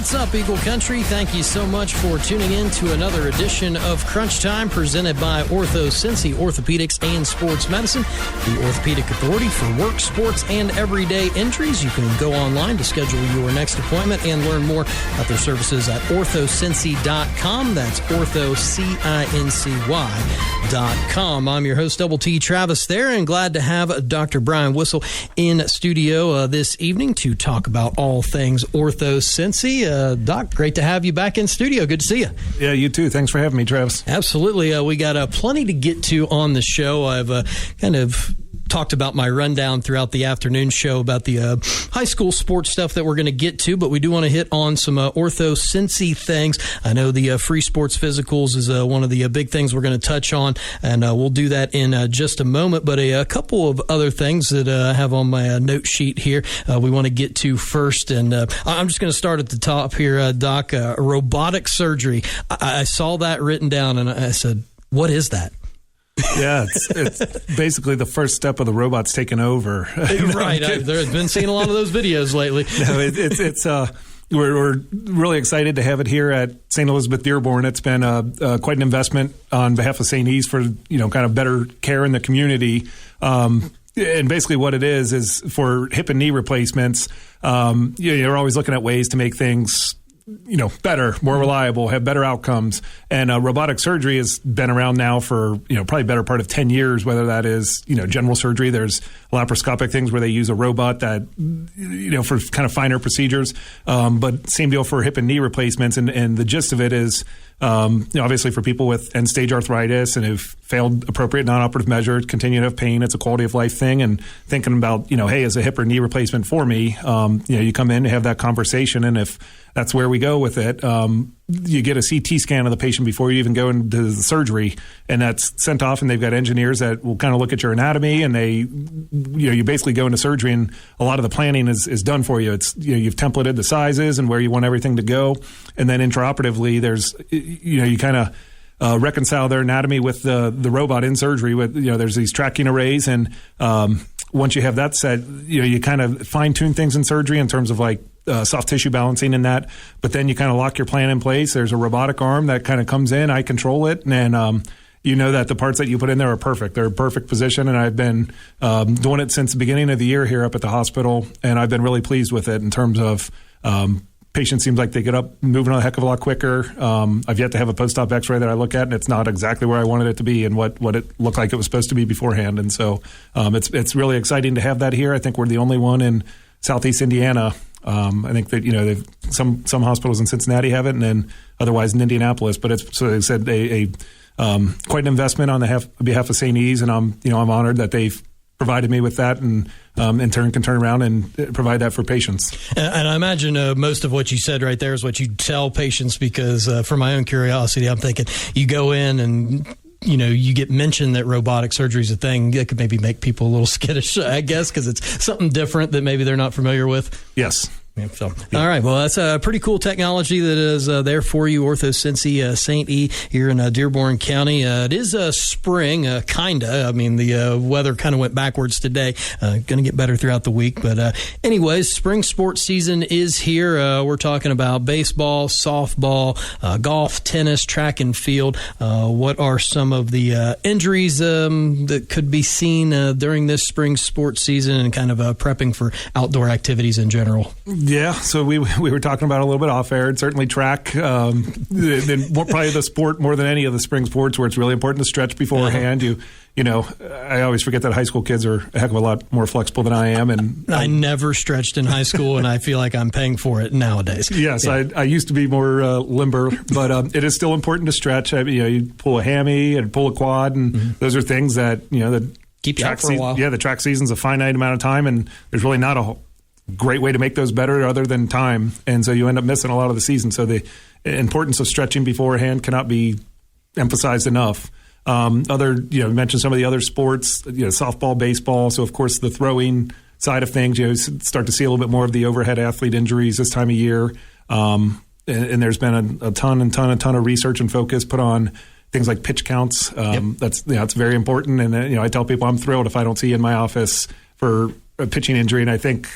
What's up, Eagle Country? Thank you so much for tuning in to another edition of Crunch Time, presented by OrthoCincy's Orthopedics and Sports Medicine, the orthopedic authority for work, sports, and everyday injuries. You can go online to schedule your next appointment and learn more about their services at OrthoCincy.com. That's OrthoCincy.com. I'm your host, Double T Travis there, and glad to have Dr. Brian Wissel in studio this evening to talk about all things OrthoCincy. Doc, great to have you back in studio. Good to see you. Yeah, you too. Thanks for having me, Travis. Absolutely. We got plenty to get to on the show. I've kind of talked about my rundown throughout the afternoon show about the high school sports stuff that we're going to get to, but we do want to hit on some OrthoCincy things. I know the free sports physicals is one of the big things we're going to touch on, and we'll do that in just a moment. But a couple of other things that I have on my note sheet here we want to get to first, and I'm just going to start at the top here, Doc. Robotic surgery. I saw that written down, and I said, what is that? Yeah, it's basically the first step of the robots taking over. Right. I've been seeing a lot of those videos lately. No, we're really excited to have it here at St. Elizabeth Dearborn. It's been quite an investment on behalf of St. E's for kind of better care in the community. And basically what it is for hip and knee replacements. You're always looking at ways to make things better, more reliable, have better outcomes. And robotic surgery has been around now for, probably better part of 10 years, whether that is, general surgery. There's laparoscopic things where they use a robot that, for kind of finer procedures. But same deal for hip and knee replacements. And the gist of it is, obviously for people with end-stage arthritis and who've failed appropriate non-operative measures, continue to have pain, it's a quality of life thing. And thinking about, hey, is a hip or knee replacement for me? You come in and have that conversation, and if that's where we go with it, you get a CT scan of the patient before you even go into the surgery, and that's sent off, and they've got engineers that will kind of look at your anatomy, and they, you basically go into surgery, and a lot of the planning is done for you. It's, you've templated the sizes and where you want everything to go, and then intraoperatively, there's, you kind of reconcile their anatomy with the robot in surgery. With there's these tracking arrays, and once you have that set, you kind of fine tune things in surgery in terms of like soft tissue balancing and that. But then you kind of lock your plan in place. There's a robotic arm that kind of comes in. I control it, and that the parts that you put in there are perfect. They're a perfect position, and I've been doing it since the beginning of the year here up at the hospital, and I've been really pleased with it in terms of patients seems like they get up moving a heck of a lot quicker. I've yet to have a post-op x-ray that I look at, and it's not exactly where I wanted it to be and what it looked like it was supposed to be beforehand. And so it's really exciting to have that here. I think we're the only one in Southeast Indiana. I think that, they've some hospitals in Cincinnati have it, and then otherwise in Indianapolis. But it's, so they said, quite an investment on behalf of St. E's, and I'm honored that they've provided me with that, and in turn can turn around and provide that for patients. And I imagine most of what you said right there is what you tell patients, because for my own curiosity, I'm thinking you go in and you get mentioned that robotic surgery is a thing that could maybe make people a little skittish, I guess, because it's something different that maybe they're not familiar with. Yes. Yeah, so, all right. Well, that's a pretty cool technology that is there for you, OrthoCincy, St. E here in Dearborn County. It is spring, kinda. I mean, the weather kind of went backwards today. Going to get better throughout the week. But anyways, spring sports season is here. We're talking about baseball, softball, golf, tennis, track and field. What are some of the injuries that could be seen during this spring sports season, and kind of prepping for outdoor activities in general? Yeah, so we were talking about it a little bit off air, and certainly track, probably the sport more than any of the spring sports where it's really important to stretch beforehand. I always forget that high school kids are a heck of a lot more flexible than I am. And I never stretched in high school, and I feel like I'm paying for it nowadays. Yes, yeah. I used to be more limber, but it is still important to stretch. You pull a hammy and pull a quad, and those are things that, that keep you out for a while. Yeah, the track season's a finite amount of time, and there's really not a great way to make those better other than time, and so you end up missing a lot of the season. So the importance of stretching beforehand cannot be emphasized enough. You mentioned some of the other sports, softball, baseball. So of course the throwing side of things, start to see a little bit more of the overhead athlete injuries this time of year. And there's been a ton of research and focus put on things like pitch counts. That's it's very important. And I tell people I'm thrilled if I don't see you in my office for a pitching injury. And I think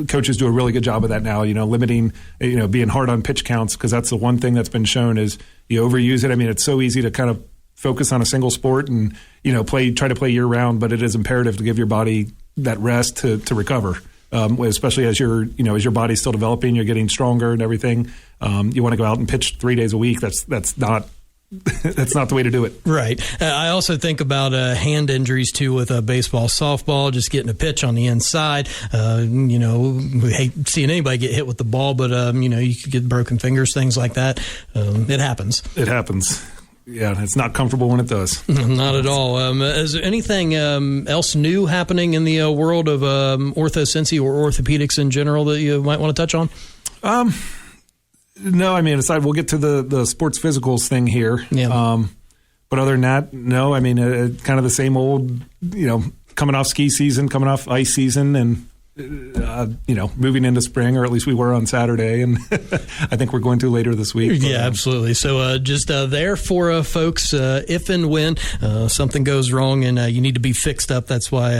coaches do a really good job of that now, limiting, being hard on pitch counts, because that's the one thing that's been shown is you overuse it. I mean, it's so easy to kind of focus on a single sport and, try to play year round, but it is imperative to give your body that rest to recover. Especially as your body's still developing, you're getting stronger and everything. You want to go out and pitch 3 days a week. That's not that's not the way to do it. Right. I also think about hand injuries too with baseball, softball, just getting a pitch on the inside. We hate seeing anybody get hit with the ball, but you could get broken fingers, things like that. It happens. It happens. Yeah, it's not comfortable when it does. Not at all. Is there anything else new happening in the world of OrthoCincy or orthopedics in general that you might want to touch on? No, I mean, aside, we'll get to the sports physicals thing here. Yeah. But other than that, no, I mean, kind of the same old, coming off ski season, coming off ice season, and moving into spring, or at least we were on Saturday, and I think we're going to later this week. Yeah, absolutely. So just there for folks, if and when something goes wrong and you need to be fixed up, that's why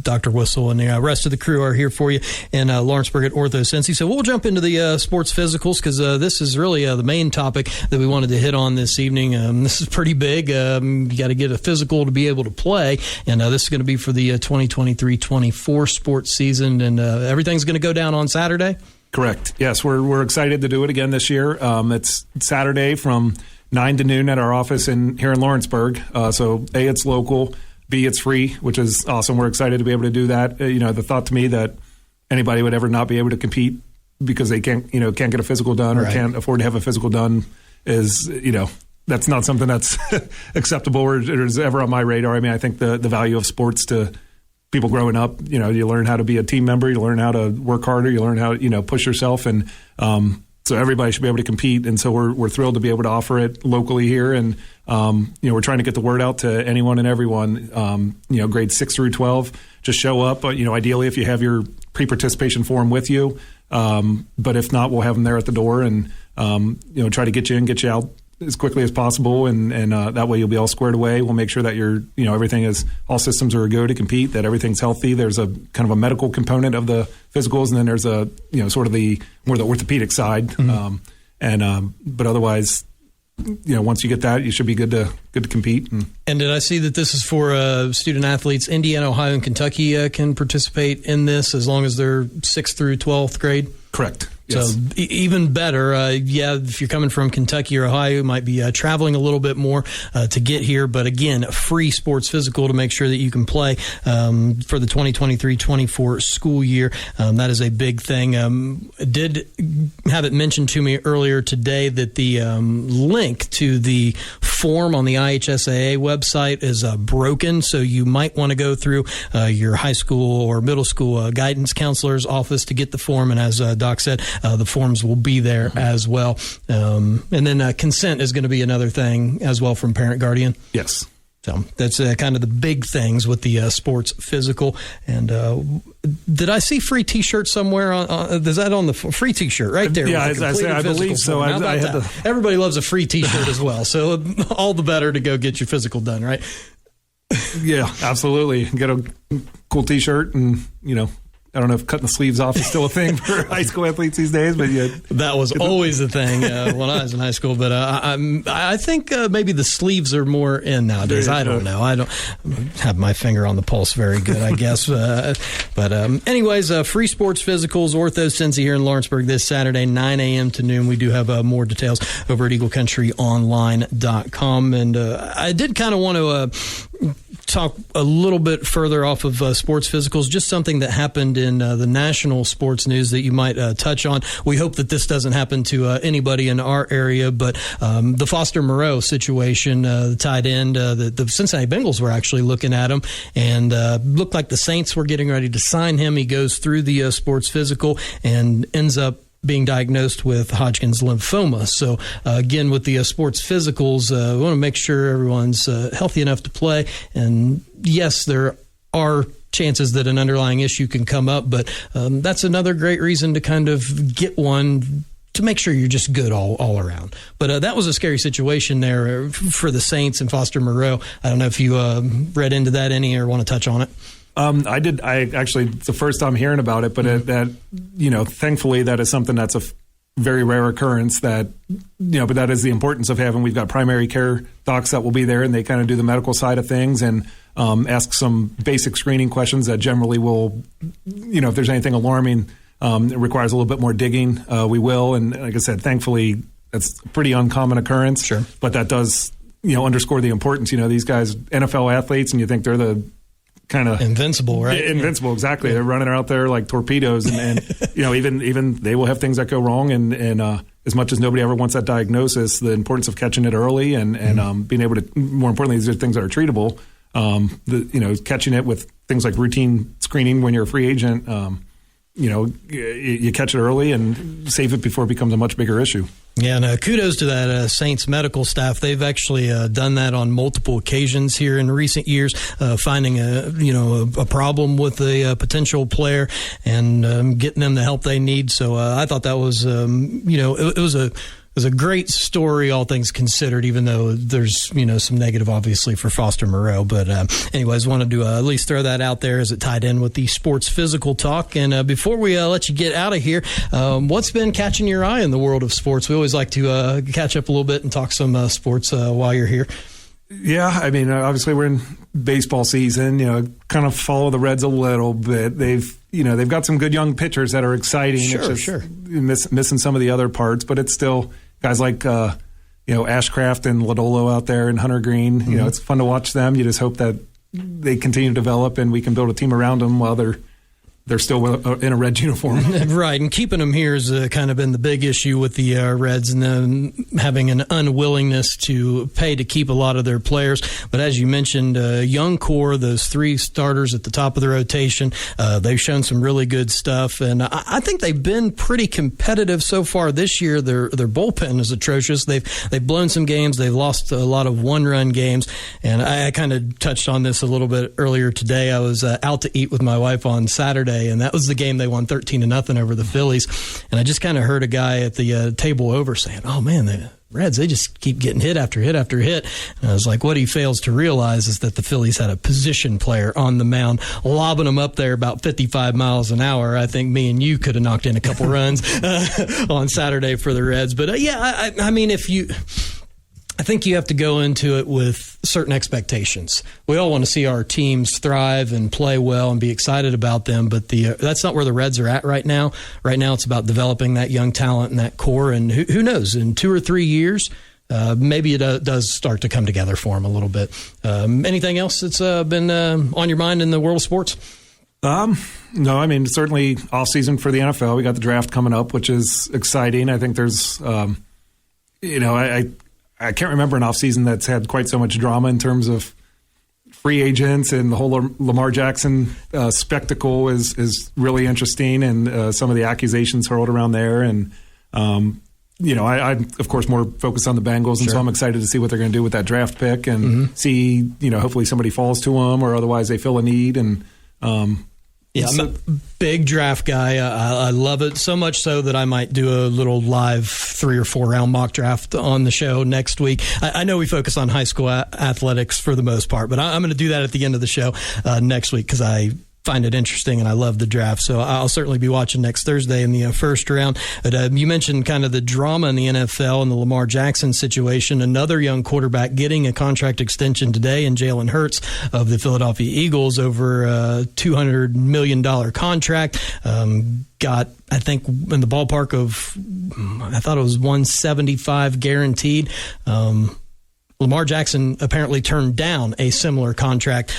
Dr. Wissel and the rest of the crew are here for you in Lawrenceburg at OrthoCincy. So we'll jump into the sports physicals, because this is really the main topic that we wanted to hit on this evening. This is pretty big. You got to get a physical to be able to play, and this is going to be for the 2023-24 sports season. And everything's going to go down on Saturday? Correct. Yes, we're excited to do it again this year. It's Saturday from 9 to noon at our office here in Lawrenceburg. So A, it's local. B, it's free, which is awesome. We're excited to be able to do that. The thought to me that anybody would ever not be able to compete because they can't get a physical done, or can't afford to have a physical done is, that's not something that's acceptable or is ever on my radar. I mean, I think the value of sports to people growing up, you learn how to be a team member, you learn how to work harder, you learn how to, push yourself. And so everybody should be able to compete. And so we're thrilled to be able to offer it locally here. And, we're trying to get the word out to anyone and everyone, grades 6 through 12, just show up. Ideally, if you have your pre-participation form with you. But if not, we'll have them there at the door and, try to get you in, get you out as quickly as possible, and that way you'll be all squared away. We'll make sure that everything is, all systems are a go to compete, that everything's healthy. There's a kind of a medical component of the physicals, and then there's a sort of the more the orthopedic side. Mm-hmm. But otherwise, once you get that, you should be good to compete. And did I see that this is for student athletes? Indiana, Ohio, and Kentucky can participate in this as long as they're 6th through 12th grade? Correct. Yes. So even better, if you're coming from Kentucky or Ohio, you might be traveling a little bit more to get here. But again, a free sports physical to make sure that you can play for the 2023-24 school year. That is a big thing. Did have it mentioned to me earlier today that the link to the form on the IHSAA website is broken. So you might want to go through your high school or middle school guidance counselor's office to get the form. And as Doc said, the forms will be there as well. And then consent is going to be another thing as well from parent guardian. Yes. So that's kind of the big things with the sports physical. And did I see free T-shirt somewhere? Is that on the free T-shirt right there? Yeah, I believe so. I had Everybody loves a free T-shirt as well. So all the better to go get your physical done, right? Yeah, absolutely. Get a cool T-shirt and, I don't know if cutting the sleeves off is still a thing for high school athletes these days, but yeah, that was always a thing when I was in high school. But I think maybe the sleeves are more in nowadays. I don't know. I don't have my finger on the pulse very good, I guess. But anyways, free sports physicals, OrthoCincy here in Lawrenceburg this Saturday, 9 a.m. to noon. We do have more details over at EagleCountryOnline.com. And I did kind of want to talk a little bit further off of sports physicals, just something that happened in the national sports news that you might touch on. We hope that this doesn't happen to anybody in our area, but the Foster Moreau situation, the tight end, the Cincinnati Bengals were actually looking at him, and looked like the Saints were getting ready to sign him. He goes through the sports physical and ends up being diagnosed with Hodgkin's lymphoma. So, again, with the sports physicals, we want to make sure everyone's healthy enough to play. And, yes, there are chances that an underlying issue can come up, but that's another great reason to kind of get one to make sure you're just good all around. But that was a scary situation there for the Saints and Foster Moreau. I don't know if you read into that any or want to touch on it. I did. I actually, it's the first time hearing about it, but thankfully that is something that's a very rare occurrence but that is the importance of having, we've got primary care docs that will be there and they kind of do the medical side of things and ask some basic screening questions that generally will, if there's anything alarming, it requires a little bit more digging, we will. And like I said, thankfully that's a pretty uncommon occurrence. Sure. But that does, underscore the importance, these guys, NFL athletes, and you think they're the kind of invincible, right? Invincible, exactly. Yeah. They're running out there like torpedoes, and even they will have things that go wrong. And as much as nobody ever wants that diagnosis, the importance of catching it early and being able to, more importantly, these are things that are treatable. Catching it with things like routine screening when you're a free agent. You catch it early and save it before it becomes a much bigger issue. Yeah, and kudos to that Saints medical staff. They've actually done that on multiple occasions here in recent years, finding a problem with a potential player and getting them the help they need. So I thought that was it was a great story, all things considered, even though there's, some negative, obviously, for Foster Moreau. But anyways, wanted to at least throw that out there as it tied in with the sports physical talk. And before we let you get out of here, what's been catching your eye in the world of sports? We always like to catch up a little bit and talk some sports while you're here. Yeah, I mean, obviously we're in baseball season, kind of follow the Reds a little bit. They've got some good young pitchers that are exciting. Sure. Missing some of the other parts, but it's still guys like, Ashcraft and Lodolo out there and Hunter Green. Mm-hmm. It's fun to watch them. You just hope that they continue to develop and we can build a team around them while they're still in a Reds uniform. Right, and keeping them here has kind of been the big issue with the Reds and them having an unwillingness to pay to keep a lot of their players. But as you mentioned, young core, those three starters at the top of the rotation, they've shown some really good stuff. And I think they've been pretty competitive so far this year. Their bullpen is atrocious. They've blown some games. They've lost a lot of one-run games. And I kind of touched on this a little bit earlier today. I was out to eat with my wife on Saturday, and that was the game they won 13-0 over the Phillies. And I just kind of heard a guy at the table over saying, "Oh man, the Reds, they just keep getting hit after hit after hit." And I was like, what he fails to realize is that the Phillies had a position player on the mound, lobbing them up there about 55 miles an hour. I think me and you could have knocked in a couple runs on Saturday for the Reds. But I mean, I think you have to go into it with certain expectations. We all want to see our teams thrive and play well and be excited about them, but that's not where the Reds are at right now. Right now it's about developing that young talent and that core, and who knows, in 2 or 3 years, maybe it does start to come together for them a little bit. Anything else that's been on your mind in the world of sports? No, I mean, certainly off-season for the NFL. We got the draft coming up, which is exciting. I think there's, I can't remember an offseason that's had quite so much drama in terms of free agents, and the whole Lamar Jackson spectacle is really interesting, and some of the accusations hurled around there. And, I'm, of course, more focused on the Bengals, and so I'm excited to see what they're going to do with that draft pick and see, hopefully somebody falls to them, or otherwise they fill a need. And I'm a big draft guy. I love it so much so that I might do a little live 3 or 4 round mock draft on the show next week. I know we focus on high school athletics for the most part, but I'm going to do that at the end of the show next week because I find it interesting and I love the draft. So I'll certainly be watching next Thursday in the first round. But you mentioned kind of the drama in the NFL and the Lamar Jackson situation. Another young quarterback getting a contract extension today, and Jalen Hurts of the Philadelphia Eagles, over a $200 million contract. Got, I think, in the ballpark of, I thought it was $175 guaranteed. Lamar Jackson apparently turned down a similar contract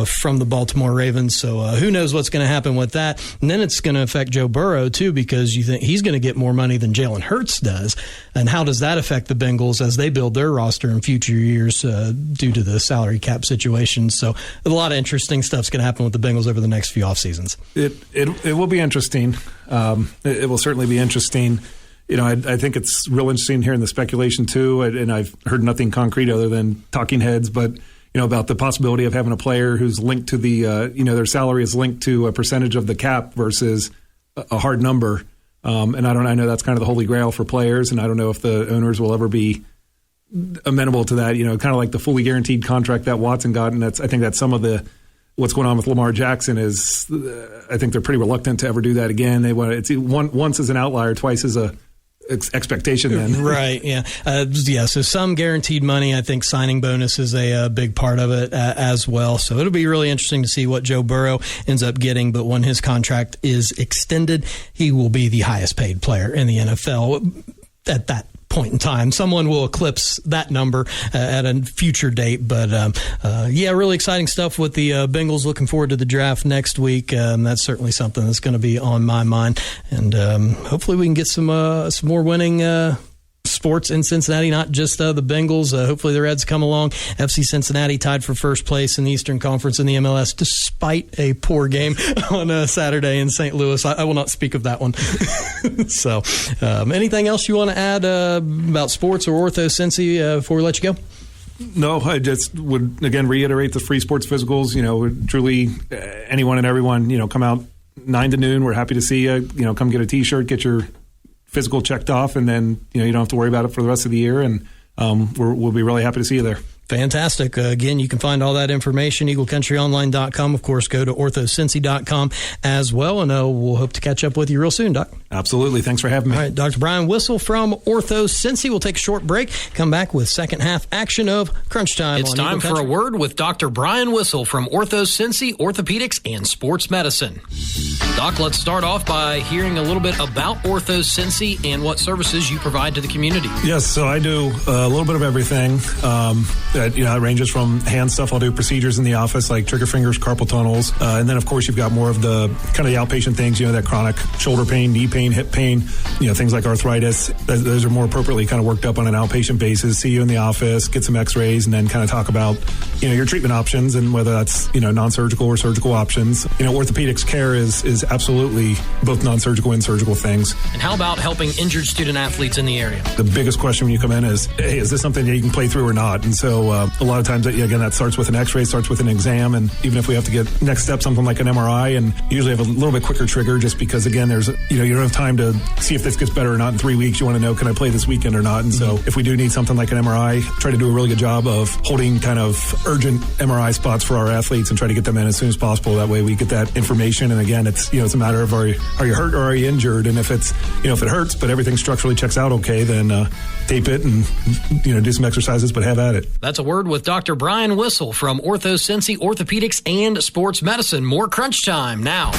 from the Baltimore Ravens. So who knows what's going to happen with that. And then it's going to affect Joe Burrow, too, because you think he's going to get more money than Jalen Hurts does. And how does that affect the Bengals as they build their roster in future years due to the salary cap situation? So a lot of interesting stuff's going to happen with the Bengals over the next few off seasons. It will be interesting. It will certainly be interesting. I think it's real interesting hearing the speculation too, and I've heard nothing concrete other than talking heads, but about the possibility of having a player who's linked to the, their salary is linked to a percentage of the cap versus a hard number. And I know that's kind of the holy grail for players, and I don't know if the owners will ever be amenable to that. Kind of like the fully guaranteed contract that Watson got, and I think that's some of the what's going on with Lamar Jackson is I think they're pretty reluctant to ever do that again. They want it's once as an outlier, twice as a expectation then. Right, yeah. So some guaranteed money. I think signing bonus is a big part of it as well. So it'll be really interesting to see what Joe Burrow ends up getting. But when his contract is extended, he will be the highest paid player in the NFL at that point in time. Someone will eclipse that number at a future date. But really exciting stuff with the Bengals. Looking forward to the draft next week. That's certainly something that's going to be on my mind. And hopefully we can get some more winning sports in Cincinnati, not just the Bengals. Hopefully the Reds come along. FC Cincinnati tied for first place in the Eastern Conference in the MLS, despite a poor game on Saturday in St. Louis. I will not speak of that one. So anything else you want to add about sports or OrthoCincy before we let you go? No, I just would, again, reiterate the free sports physicals. Truly anyone and everyone, come out 9 to noon. We're happy to see you. Come get a T-shirt, get your physical checked off, and then you don't have to worry about it for the rest of the year. And we'll be really happy to see you there. Fantastic. Again, you can find all that information, EagleCountryOnline.com. Of course, go to OrthoCincy.com as well, and we'll hope to catch up with you real soon, Doc. Absolutely. Thanks for having me. All right, Dr. Brian Wissel from OrthoCincy. We'll take a short break, come back with second half action of Crunch Time. It's time for a word with Dr. Brian Wissel from OrthoCincy, Orthopedics, and Sports Medicine. Doc, let's start off by hearing a little bit about OrthoCincy and what services you provide to the community. Yes, so I do a little bit of everything. It ranges from hand stuff. I'll do procedures in the office like trigger fingers, carpal tunnels. And then, of course, you've got more of the kind of the outpatient things, that chronic shoulder pain, knee pain, hip pain, things like arthritis. Those are more appropriately kind of worked up on an outpatient basis. See you in the office, get some x-rays, and then kind of talk about, your treatment options and whether that's, non-surgical or surgical options. Orthopedics care is absolutely both non-surgical and surgical things. And how about helping injured student athletes in the area? The biggest question when you come in is, hey, is this something that you can play through or not? And so a lot of times, again, that starts with an x-ray, starts with an exam, and even if we have to get next step, something like an MRI, and usually have a little bit quicker trigger just because, again, there's, you don't have time to see if this gets better or not in 3 weeks. You want to know, can I play this weekend or not? And so if we do need something like an MRI, try to do a really good job of holding kind of urgent MRI spots for our athletes and try to get them in as soon as possible. That way we get that information. And again, it's, it's a matter of are you hurt or are you injured? And if it's, if it hurts, but everything structurally checks out okay, then tape it and, do some exercises, but have at it. That's a word with Dr. Brian Wissel from OrthoCincy, Orthopedics, and Sports Medicine. More Crunch Time now.